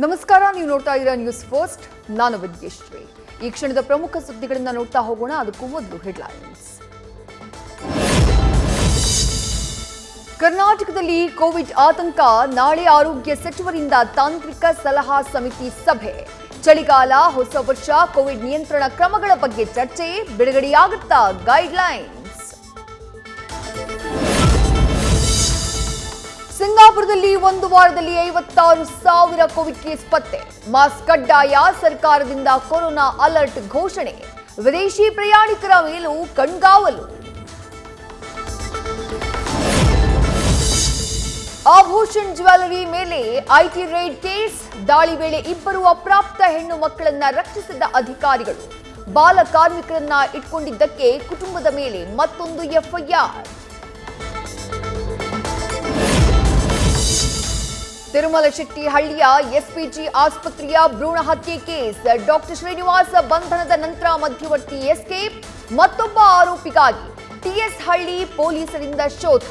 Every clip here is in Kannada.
ನಮಸ್ಕಾರ, ನೀವು ನೋಡ್ತಾ ಇದ್ದೀರಾ ನ್ಯೂಸ್ ಫಸ್ಟ್. ನಾನು ವಿದ್ಯೇಶ್ವರಿ. ಈ ಕ್ಷಣದ ಪ್ರಮುಖ ಸುದ್ದಿಗಳನ್ನು ನೋಡ್ತಾ ಹೋಗೋಣ. ಅದಕ್ಕೂ ಮೊದಲು ಹೆಡ್ಲೈನ್ಸ್. ಕರ್ನಾಟಕದಲ್ಲಿ ಕೋವಿಡ್ ಆತಂಕ. ನಾಳೆ ಆರೋಗ್ಯ ಸಚಿವರಿಂದ ತಾಂತ್ರಿಕ ಸಲಹಾ ಸಮಿತಿ ಸಭೆ. ಚಳಿಗಾಲ, ಹೊಸ ವರ್ಷ, ಕೋವಿಡ್ ನಿಯಂತ್ರಣ ಕ್ರಮಗಳ ಬಗ್ಗೆ ಚರ್ಚೆ. ಬಿಡುಗಡೆಯಾಗುತ್ತಾ ಗೈಡ್ಲೈನ್ಸ್. ಸಿಂಗಾಪುರದಲ್ಲಿ ಒಂದು ವಾರದಲ್ಲಿ 56,000 ಕೋವಿಡ್ ಕೇಸ್ ಪತ್ತೆ. ಮಾಸ್ಕ್ ಕಡ್ಡಾಯ, ಸರ್ಕಾರದಿಂದ ಕೊರೋನಾ ಅಲರ್ಟ್ ಘೋಷಣೆ. ವಿದೇಶಿ ಪ್ರಯಾಣಿಕರ ಮೇಲೂ ಕಣ್ಗಾವಲು. ಆಭೂಷಣ್ ಜ್ಯುವೆಲರಿ ಮೇಲೆ ಐಟಿ ರೇಡ್ ಕೇಸ್. ದಾಳಿ ವೇಳೆ 2 ಅಪ್ರಾಪ್ತ ಹೆಣ್ಣು ಮಕ್ಕಳನ್ನ ರಕ್ಷಿಸಿದ ಅಧಿಕಾರಿಗಳು. ಬಾಲ ಕಾರ್ಮಿಕರನ್ನ ಇಟ್ಕೊಂಡಿದ್ದಕ್ಕೆ ಕುಟುಂಬದ ಮೇಲೆ ಮತ್ತೊಂದು ಎಫ್ಐಆರ್. ತಿರುಮಲಶೆಟ್ಟಿಹಳ್ಳಿಯ ಎಸ್ಪಿಜಿ ಆಸ್ಪತ್ರೆಯ ಭ್ರೂಣ ಹತ್ಯೆ ಕೇಸ್. ಡಾಕ್ಟರ್ ಶ್ರೀನಿವಾಸ ಬಂಧನದ ನಂತರ ಮಧ್ಯವರ್ತಿ ಎಸ್ಕೇಪ್. ಮತ್ತೊಬ್ಬ ಆರೋಪಿಗಾಗಿ ಟಿಎಸ್ ಹಳ್ಳಿ ಪೊಲೀಸರಿಂದ ಶೋಧ.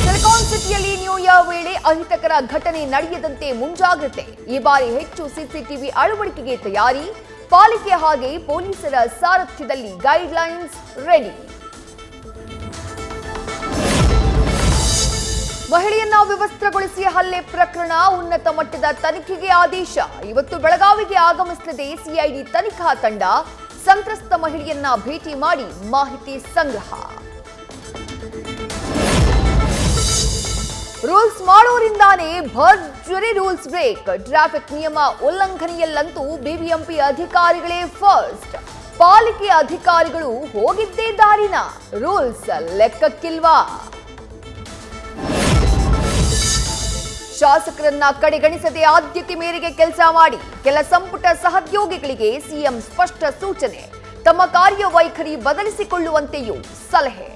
ಸಿಲಿಕಾನ್ ಸಿಟಿಯಲ್ಲಿ ನ್ಯೂ ಇಯರ್ ವೇಳೆ ಅಹಿತಕರ ಘಟನೆ ನಡೆಯದಂತೆ ಮುಂಜಾಗ್ರತೆ. ಈ ಬಾರಿ ಹೆಚ್ಚು ಸಿಸಿಟಿವಿ ಅಳವಡಿಕೆಗೆ ತಯಾರಿ. ಪಾಲಿಕೆ ಹಾಗೆ ಪೊಲೀಸರ ಸಾರಥ್ಯದಲ್ಲಿ ಗೈಡ್ಲೈನ್ಸ್ ರೆಡಿ. ಮಹಿಳೆಯನ್ನ ವಿವಸ್ತ್ರಗೊಳಿಸಿ ಹಲ್ಲೆ ಪ್ರಕರಣ ಉನ್ನತ ಮಟ್ಟದ ತನಿಖೆಗೆ ಆದೇಶ. ಇವತ್ತು ಬೆಳಗಾವಿಗೆ ಆಗಮಿಸಲಿದೆ ಸಿಐಡಿ ತನಿಖಾ ತಂಡ. ಸಂತ್ರಸ್ತ ಮಹಿಳೆಯನ್ನ ಭೇಟಿ ಮಾಡಿ ಮಾಹಿತಿ ಸಂಗ್ರಹ. ರೂಲ್ಸ್ ಮಾಡೋರಿಂದಾನೇ ಭರ್ಜರಿ ರೂಲ್ಸ್ ಬ್ರೇಕ್. ಟ್ರಾಫಿಕ್ ನಿಯಮ ಉಲ್ಲಂಘನೆಯಲ್ಲಂತೂ ಬಿಬಿಎಂಪಿ ಅಧಿಕಾರಿಗಳೇ ಫಸ್ಟ್. ಪಾಲಿಕೆ ಅಧಿಕಾರಿಗಳು ಹೋಗಿದ್ದೇ ದಾರಿನ. ರೂಲ್ಸ್ ಲೆಕ್ಕಕ್ಕಿಲ್ವಾ? ಶಾಸಕರನ್ನ ಕಡೆಗಣಿಸದೆ ಆದ್ಯತೆ ಮೇರೆಗೆ ಕೆಲಸ ಮಾಡಿ. ಕೆಲ ಸಂಪುಟ ಸಹೋದ್ಯೋಗಿಗಳಿಗೆ ಸಿಎಂ ಸ್ಪಷ್ಟ ಸೂಚನೆ. ತಮ್ಮ ಕಾರ್ಯವೈಖರಿ ಬದಲಿಸಿಕೊಳ್ಳುವಂತೆಯೂ ಸಲಹೆ.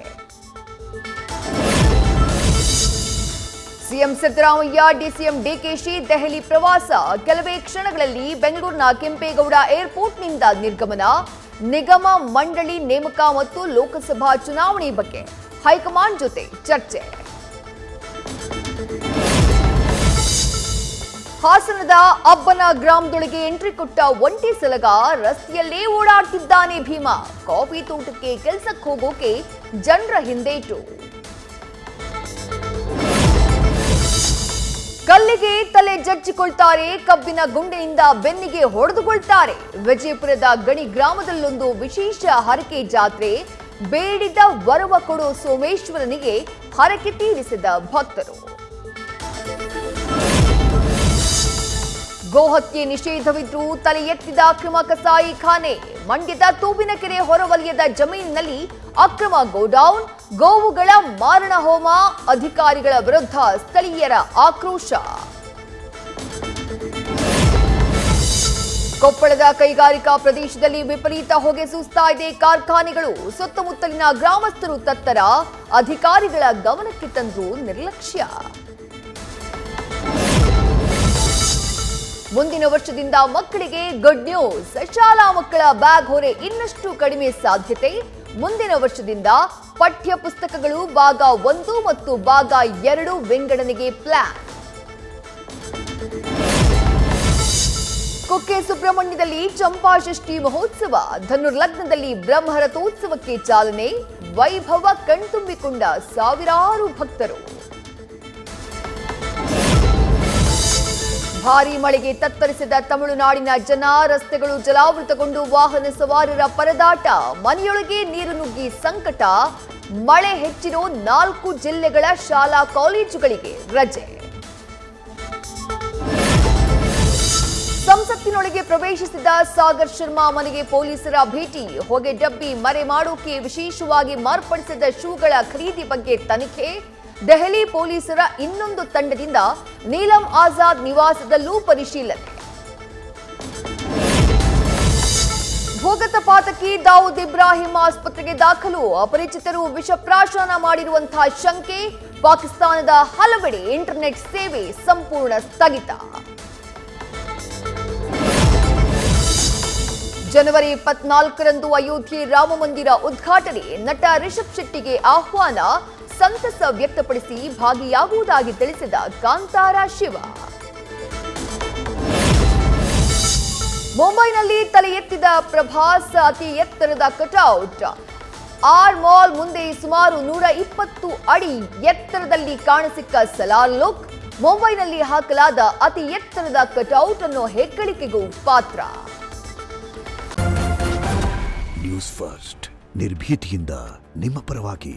ಸಿಎಂ ಸಿದ್ದರಾಮಯ್ಯ, ಡಿಸಿಎಂ ಡಿಕೆಶಿ ದೆಹಲಿ ಪ್ರವಾಸ. ಕೆಲವೇ ಕ್ಷಣಗಳಲ್ಲಿ ಬೆಂಗಳೂರಿನ ಕೆಂಪೇಗೌಡ ಏರ್ಪೋರ್ಟ್ನಿಂದ ನಿರ್ಗಮನ. ನಿಗಮ ಮಂಡಳಿ ನೇಮಕ ಮತ್ತು ಲೋಕಸಭಾ ಚುನಾವಣೆ ಬಗ್ಗೆ ಹೈಕಮಾಂಡ್ ಜೊತೆ ಚರ್ಚೆ. ಹಾಸನದ ಅಬ್ಬನ ಗ್ರಾಮದೊಳಗೆ ಎಂಟ್ರಿ ಕೊಟ್ಟ ಒಂಟಿ ಸಲಗ. ರಸ್ತೆಯಲ್ಲೇ ಓಡಾಡ್ತಿದ್ದಾನೆ ಭೀಮ. ಕಾಫಿ ತೋಟಕ್ಕೆ ಕೆಲಸಕ್ಕೆ ಹೋಗೋಕೆ ಜನರ ಹಿಂದೇಟು. ಕಲ್ಲಿಗೆ ತಲೆ ಜಜ್ಜಿಕೊಳ್ತಾರೆ, ಕಬ್ಬಿನ ಗುಂಡಿನಿಂದ ಬೆನ್ನಿಗೆ ಹೊಡೆದುಕೊಳ್ತಾರೆ. ವಿಜಯಪುರದ ಗಣಿ ಗ್ರಾಮದಲ್ಲೊಂದು ವಿಶೇಷ ಹರಕೆ ಜಾತ್ರೆ. ಬೇಡಿದ ವರವ ಕೊಡೋ ಸೋಮೇಶ್ವರನಿಗೆ ಹರಕೆ ತೀರಿಸಿದ ಭಕ್ತರು. ಗೋಹತ್ಯೆ ನಿಷೇಧವಿದ್ರೂ ತಲೆ ಎತ್ತಿದ ಅಕ್ರಮ ಕಸಾಯಿಖಾನೆ. ಮಂಡ್ಯದ ತೂಬಿನಕೆರೆ ಹೊರವಲಯದ ಜಮೀನಿನಲ್ಲಿ ಅಕ್ರಮ ಗೋಡೌನ್. ಗೋವುಗಳ ಮಾರಣ ಹೋಮ. ಅಧಿಕಾರಿಗಳ ವಿರುದ್ಧ ಸ್ಥಳೀಯರ ಆಕ್ರೋಶ. ಕೊಪ್ಪಳದ ಕೈಗಾರಿಕಾ ಪ್ರದೇಶದಲ್ಲಿ ವಿಪರೀತ ಹೊಗೆ ಸೂಸ್ತಾ ಇದೆ ಕಾರ್ಖಾನೆಗಳು. ಸುತ್ತಮುತ್ತಲಿನ ಗ್ರಾಮಸ್ಥರು ತತ್ತರ. ಅಧಿಕಾರಿಗಳ ಗಮನಕ್ಕೆ ತಂದರೂ ನಿರ್ಲಕ್ಷ್ಯ. ಮುಂದಿನ ವರ್ಷದಿಂದ ಮಕ್ಕಳಿಗೆ ಗುಡ್ ನ್ಯೂಸ್. ಶಾಲಾ ಮಕ್ಕಳ ಬ್ಯಾಗ್ ಹೊರೆ ಇನ್ನಷ್ಟು ಕಡಿಮೆ ಸಾಧ್ಯತೆ. ಮುಂದಿನ ವರ್ಷದಿಂದ ಪಠ್ಯ ಪುಸ್ತಕಗಳು ಭಾಗ 1 ಮತ್ತು ಭಾಗ 2 ವಿಂಗಡಣೆಗೆ ಪ್ಲಾನ್. ಕುಕ್ಕೆ ಸುಬ್ರಹ್ಮಣ್ಯದಲ್ಲಿ ಚಂಪಾಷಷ್ಠಿ ಮಹೋತ್ಸವ. ಧನುರ್ಲಗ್ನದಲ್ಲಿ ಬ್ರಹ್ಮರಥೋತ್ಸವಕ್ಕೆ ಚಾಲನೆ. ವೈಭವ ಕಣ್ತುಂಬಿಕೊಂಡ ಸಾವಿರಾರು ಭಕ್ತರು. ಭಾರೀ ಮಳೆಗೆ ತತ್ತರಿಸಿದ ತಮಿಳುನಾಡಿನ ಜನ. ರಸ್ತೆಗಳು ಜಲಾವೃತಗೊಂಡು ವಾಹನ ಸವಾರರ ಪರದಾಟ. ಮನೆಯೊಳಗೆ ನೀರು ನುಗ್ಗಿ ಸಂಕಟ. ಮಳೆ ಹೆಚ್ಚಿರೋ 4 ಜಿಲ್ಲೆಗಳ ಶಾಲಾ ಕಾಲೇಜುಗಳಿಗೆ ರಜೆ. ಸಂಸತ್ತಿನೊಳಗೆ ಪ್ರವೇಶಿಸಿದ ಸಾಗರ್ ಶರ್ಮಾ ಮನೆಗೆ ಪೊಲೀಸರ ಭೇಟಿ. ಹೊಗೆ ಡಬ್ಬಿ ಮರೆ ಮಾಡೋಕೆ ವಿಶೇಷವಾಗಿ ಮಾರ್ಪಡಿಸಿದ ಶೂಗಳ ಖರೀದಿ ಬಗ್ಗೆ ತನಿಖೆ. ದೆಹಲಿ ಪೊಲೀಸರ ಇನ್ನೊಂದು ತಂಡದಿಂದ ನೀಲಂ ಆಜಾದ್ ನಿವಾಸದಲ್ಲೂ ಪರಿಶೀಲನೆ. ಭೂಗತ ಪಾತಕಿ ದಾವೂದ್ ಇಬ್ರಾಹಿಂ ಆಸ್ಪತ್ರೆಗೆ ದಾಖಲು. ಅಪರಿಚಿತರು ವಿಷಪ್ರಾಶನ ಮಾಡಿರುವಂತಹ ಶಂಕೆ. ಪಾಕಿಸ್ತಾನದ ಹಲವೆಡೆ ಇಂಟರ್ನೆಟ್ ಸೇವೆ ಸಂಪೂರ್ಣ ಸ್ಥಗಿತ. ಜನವರಿ 24ರಂದು ಅಯೋಧ್ಯೆ ರಾಮ ಮಂದಿರ ಉದ್ಘಾಟನೆ. ನಟ ರಿಷಬ್ ಶೆಟ್ಟಿಗೆ ಆಹ್ವಾನ. ಸಂತಸ ವ್ಯಕ್ತಪಡಿಸಿ ಭಾಗಿಯಾಗುವುದಾಗಿ ತಿಳಿಸಿದ ಕಾಂತಾರ ಶಿವ. ಮುಂಬೈನಲ್ಲಿ ತಲೆ ಎತ್ತಿದ ಪ್ರಭಾಸ್ ಅತಿ ಎತ್ತರದ ಕಟೌಟ್. ಆರ್ ಮಾಲ್ ಮುಂದೆ ಸುಮಾರು 120 ಅಡಿ ಎತ್ತರದಲ್ಲಿ ಕಾಣಸಿಕ್ಕ ಸಲಾರ್ ಲುಕ್. ಮುಂಬೈನಲ್ಲಿ ಹಾಕಲಾದ ಅತಿ ಎತ್ತರದ ಕಟೌಟ್ ಅನ್ನೋ ಹೆಗ್ಗಳಿಕೆಗೂ ಪಾತ್ರ. ನ್ಯೂಸ್ ಫಸ್ಟ್ ನಿರ್ಭೀತಿಯಿಂದ ನಿಮ್ಮ ಪರವಾಗಿ.